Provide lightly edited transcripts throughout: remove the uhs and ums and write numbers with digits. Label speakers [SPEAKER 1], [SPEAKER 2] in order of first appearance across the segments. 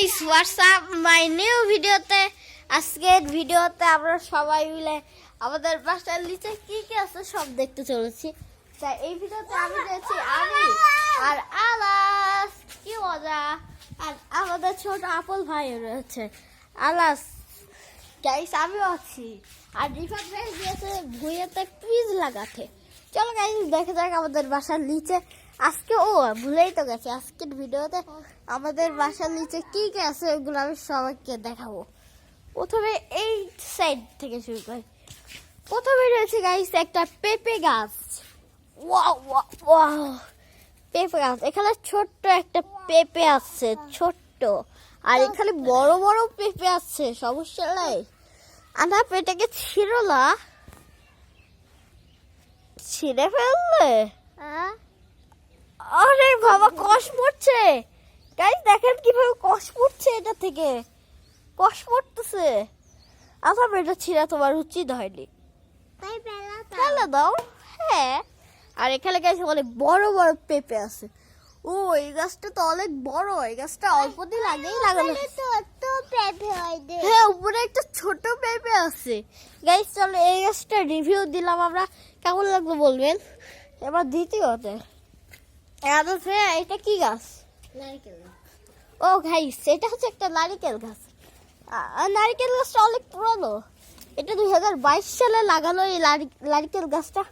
[SPEAKER 1] Guys WhatsApp my new ভিডিওতে আজকের ভিডিওতে আমরা সবাই মিলে আমাদের বাসার নিচে কি কি আছে সব দেখতে চলেছি। তাই এই ভিডিওতে আমি দেখছি আমি আর আলাস, কি মজা। আর আমাদের ছোট আপল ভাই রয়েছে আলাস, গাইস আমিও আছি। আর রিফাত ভাই দিয়েছে ভুঁইয়াতে কুইজ লাগাতে। চলো গাইস দেখা যাক আমাদের বাসার নিচে আজকে ভুলেই তো গেছে আজকের ভিডিওতে আমাদের বাসার নিচে কি কি আছে ওগুলো আমি সবাইকে দেখাবো। প্রথমে এই সাইড থেকে শুরু করি। প্রথমে রয়েছে গাইস একটা পেঁপে গাছ। ওয়াও ওয়াও ওয়াও, পেঁপে গাছ। এখানে ছোট্ট একটা পেঁপে আছে, ছোট্ট। আর এখানে বড় বড় পেঁপে আছে, সমস্যা নাই। আনা পেটাকে ছিঁড়ে ফেললে। আরে বাবা, কষ পড়ছে গাইস, দেখেন কিভাবে কষ পড়ছে, এটা থেকে কষ পড়তেছে। আচ্ছা এটা ছিঁড়া তোমার উচিত হয়নি, ফেলে দাও। হ্যাঁ, আর এখানে গাইস অনেক বড় বড় পেঁপে আছে। ও এই গাছটা তো অনেক বড়, এই গাছটা অল্প দিন আগেই লাগানো। হ্যাঁ, উপরে একটা ছোট পেঁপে আছে। গাইস চলো এই গাছটা রিভিউ দিলাম আমরা, কেমন লাগলো বলবেন। এবার দ্বিতীয়তে এটা কি গাছ? ও গাইস এটা হচ্ছে একটা নারিকেল গাছ। নারিকেল গাছটা অনেক পুরনো, এটা 2022 সালে লাগানো এই নারিকেল গাছটা।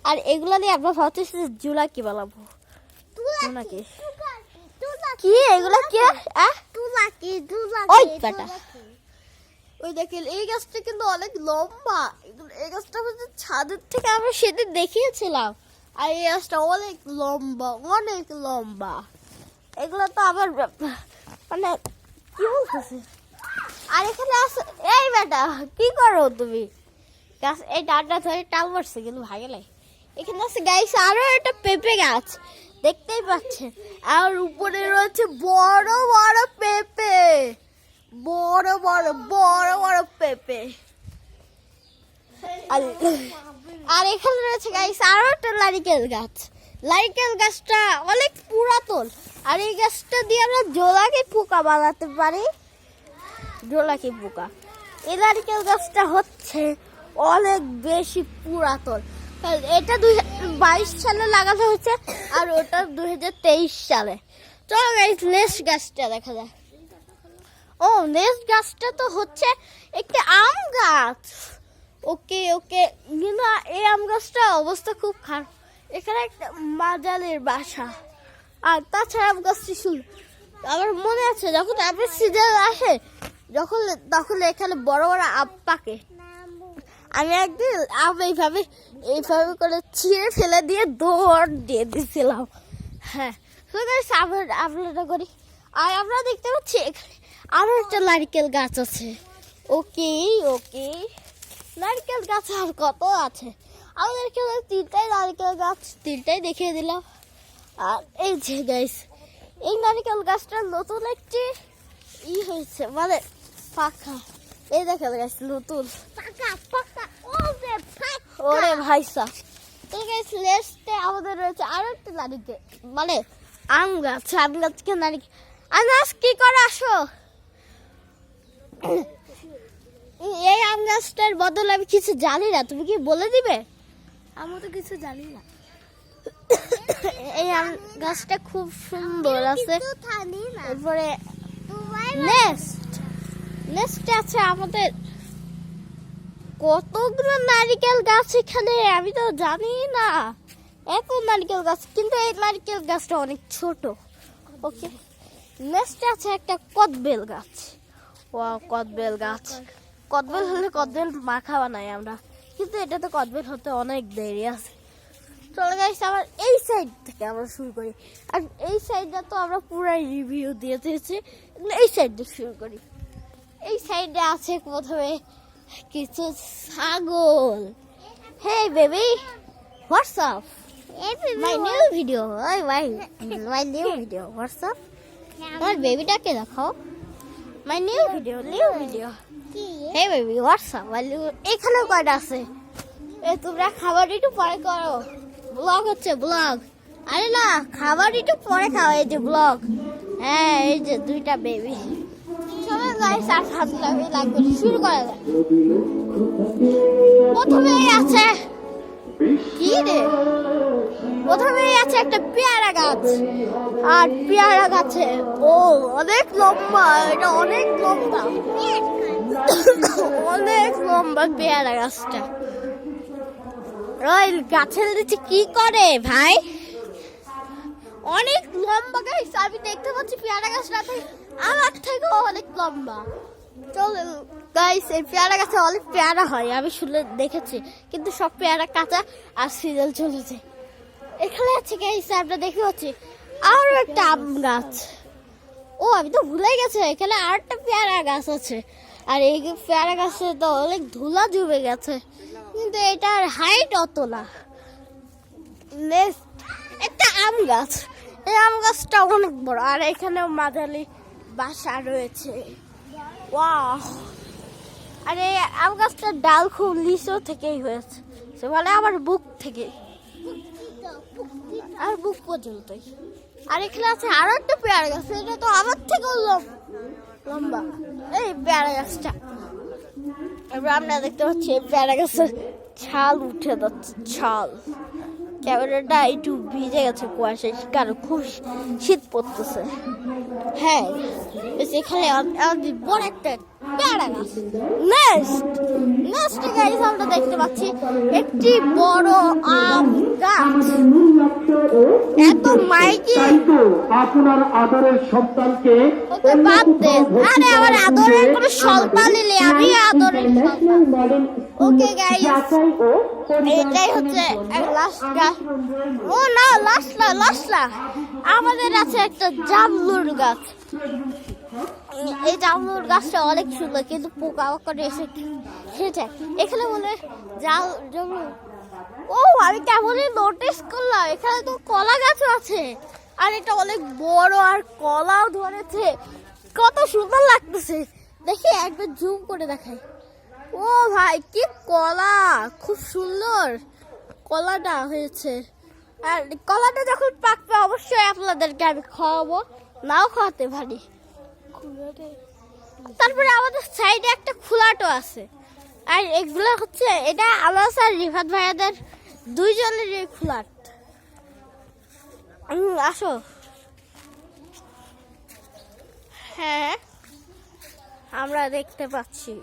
[SPEAKER 1] আর এগুলা নিয়ে আমরা ভাবতেছি জুলা কি বানাবো। কি এগুলা কি? ওই বেটা, ওই দেখেন এই গাছটা কিন্তু অনেক লম্বা। এই গাছটা হচ্ছে ছাদের থেকে আমরা সেদিন দেখিয়েছিলাম। আর এই গাছটা অনেক লম্বা, অনেক লম্বা। এগুলো তো আবার মানে কি বলতেছে। আর এখানে আছে এই বেটা, কি করো তুমি? গাছ এই ডালটা ধরে টাল মারছে কিন্তু ভাগে নাই। এখানে আছে গাইস আরো একটা পেঁপে গাছ, দেখতেই পাচ্ছেন। আর উপরে রয়েছে বড় বড় পেঁপে, বড় বড় বড় বড় পেঁপে। আর এখানে রয়েছে গাইস আরো একটা নারিকেল গাছ। নারিকেল গাছটা অনেক পুরাতন। আর এই গাছটা দিয়ে আমরা জোলাকি পোকা বানাতে পারি, জোলাকি পোকা। এই নারিকেল গাছটা হচ্ছে অনেক বেশি পুরাতন। এটা 2022 সালে লাগানো হয়েছে আর ওটা 2023 সালে। চলো গাইস নেক্সট গাছটা দেখা যায়। ও নেক্সট গাছটা তো হচ্ছে একটি আম গাছ। ওকে ওকে, কিন্তু এই আম গাছটা অবস্থা খুব খারাপ। এখানে একটা মাজালের বাসা। আর তাছাড়া আম গাছটি শুরু আমার মনে আছে যখন আমের সিজন আসে, তখন এখানে বড় বড় আম পাকে। আমি একদিন আম এইভাবে করে ছিঁড়ে ফেলে দিয়ে দৌড় দিয়ে দিয়েছিলাম। হ্যাঁ, আমরা করি। আর আমরা দেখতে পাচ্ছি এখানে আরো একটা নারিকেল গাছ আছে। ওকে ওকে, নারকেল গাছ আর কত আছে। আমাদের এখানে 3টাই নারকেল গাছ, 3টাই দেখিয়ে দিলাম। আর এই যে গাইস এই নারকেল গাছটা নতুন একটি হয়েছে, মানে পাকা। এই দেখেন গাইস নতুন পাকা। ওরে ভাই সাহ। তো গাইস নেক্সটে আমাদের রয়েছে আরো একটা নারকেল, মানে আম গাছ। আম গাছকে নারকেল। আনাস কি করে আসো? এই আম গাছটার বদলে আমি কিছু জানি না, তুমি কি বলে দিবে? আমি তো কিছু জানি না। এই আম গাছটা খুব সুন্দর আছে। এরপরে নেক্সট আছে আমাদের কতগুলো নারিকেল গাছ এখানে, আমি তো জানি না এত নারিকেল গাছ। কিন্তু এই নারিকেল গাছটা অনেক ছোট। ওকে, নেক্সট আছে একটা কদবেল গাছ। ও কদবেল গাছ, কদবেল হলে কদবেল মাখা বানাই আমরা, কিন্তু এটা তো কদবেল হতে অনেক দেরি আছে। চলে গাইস আবার এই সাইড থেকে আমরা শুরু করি। আর এই সাইডটা তো আমরা পুরো রিভিউ দিয়ে দিয়েছি, এই সাইড দিয়ে শুরু করি। এই সাইডে আছে প্রথমে কিছু ছাগল। Hey baby, what's up? My new video, my new video, what's up? আমার বেবিটাকে দেখাও। My new video. Hey baby what's up? এখানেও কয়টা আছে? তোমরা খাবার একটু পরে করো, ব্লগ হচ্ছে ব্লগ। আরে না, খাবার একটু পরে খাও, এই যে ব্লগ। হ্যাঁ, এই যে 2টা বেবি। চলো গাইস আর হাত লাগবে শুরু করা যাক। প্রথমেই আছে কি রে, প্রথমেই আছে একটা পেয়ারা গাছ। আর পেয়ারা গাছে অনেক লম্বা, এটা অনেক লম্বা, অনেক লম্বা পেয়ারা গাছটা। ওই গাছের নিচে কি করে ভাই, অনেক লম্বা গাছ। আমি দেখতে পাচ্ছি পেয়ারা গাছটা আমার থেকেও অনেক লম্বা। চলো গাইস, এই পেয়ারা গাছে অনেক পেয়ারা হয়, আমি শুনে দেখেছি, কিন্তু সব পেয়ারা কাঁচা আর সিজন চলেছে। এখানে আছে গাইস, আমরা দেখতে পাচ্ছি আরো একটা আম গাছ। আমি তো ভুলে গেছি এখানে আর একটা পেয়ারা গাছ আছে। আর এই পেয়ারা গাছে তো অনেক ধুলা জমে গেছে, কিন্তু এটার হাইট অত না। একটা আম গাছ, এই আম গাছটা অনেক বড়, আর এখানেও মাঝারি বাসা রয়েছে। ওয়াও! আর এই আম গাছটার ডাল খুব লিচু থেকেই হয়েছে, মানে আমার বুক থেকে আর বুক পর্যন্তই। আর এখানে আছে আরো একটা পেয়ারা গাছ, এটা তো আমার থেকেও লম্বা। এই পেয়ারা গাছটা এবার আমরা দেখতে পাচ্ছি এই পেয়ারা গাছের ছাল উঠে যাচ্ছে, ছাল। ক্যামেরাটা একটু ভিজে গেছে কুয়াশায়, কারণ খুব শীত পড়তেছে। হ্যাঁ, এখানে বড় একটা পেয়ারা গাছ। নেক্সট গাইস আমরা দেখতে পাচ্ছি একটি বড় আম গাছ। এত মাইকে
[SPEAKER 2] আপনার আদরের সন্তানকে
[SPEAKER 1] ওকে বাদ দেন। আরে আমার আদরের কোনো সন্তান এলে আমি আদরের সন্তান। ওকে গাইস, এটাই হচ্ছে লাস্ট গাছ। না, লাস্ট না, আমাদের আছে একটা জামরুল গাছ। এই জামরুল গাছটা অনেক সুন্দর, কিন্তু পোকা করে এসে খেয়েছে। এখানে বলে জামরুল। আমি কেমনই নোটিস করলাম, এখানে তো কলা গাছও আছে, আর এটা অনেক বড়, আর কলাও ধরেছে। কত সুন্দর লাগতেছে, দেখি একবার জুম করে দেখাই। ভাই কি কলা, খুব সুন্দর কলাটা হয়েছে। আর কলাটা যখন পাকবে অবশ্যই আপনাদেরকে আমি খাওয়াবো, নাও খাওয়াতে পারি। তারপরে আমাদের সাইডে একটা খোলাটো আছে, আর এগুলো হচ্ছে এটা আলাস আর রিফাত ভাইয়াদের দুইজনের এই ফ্ল্যাট। আসো। হ্যাঁ, আমরা দেখতে পাচ্ছি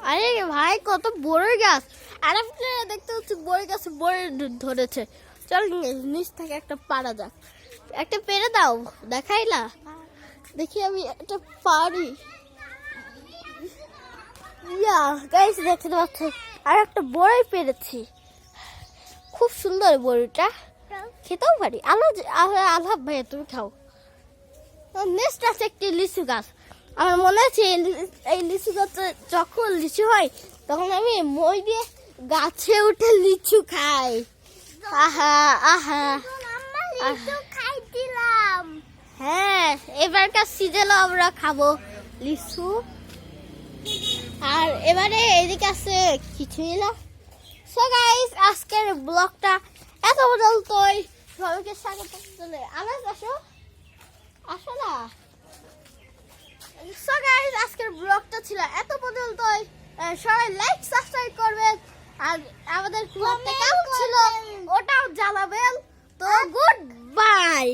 [SPEAKER 1] আরে ভাই কত বড় গাছ, আর আপনারা দেখতে পাচ্ছি বড় গাছে বড় ধরেছে। চল নিচ থেকে একটা পাড়া যাক, একটা পেরে দাও, দেখাইলা দেখি আমি একটা পারি। গাইস দেখতে পাচ্ছি আর একটা বড়ই পেরেছি, খুব সুন্দর বড়িটা, খেতেও পারি। আল্লাহ ভাইয়া তুমি খাও। নেক্সট আছে একটি লিচু গাছ। আমার মনে আছে এই লিচু গাছে যখন লিচু হয় তখন আমি মই দিয়ে গাছে উঠে লিচু খাই। হ্যাঁ, এবারকার সিজনে আমরা খাবো লিচু। আর এবারে এদিকে আছে কিছুই না। সো গাইস, আজকের ব্লগটা এত পর্যন্তই। সবাইকে স্বাগত জানাই। আসো না। সো গাইস, আজকের ব্লগটা ছিল এত পর্যন্তই। সবাই লাইক সাবস্ক্রাইব করবেন, আর আমাদের ব্লগটা কেমন ছিল ওটাও জানাবেন। তো গুড বাই।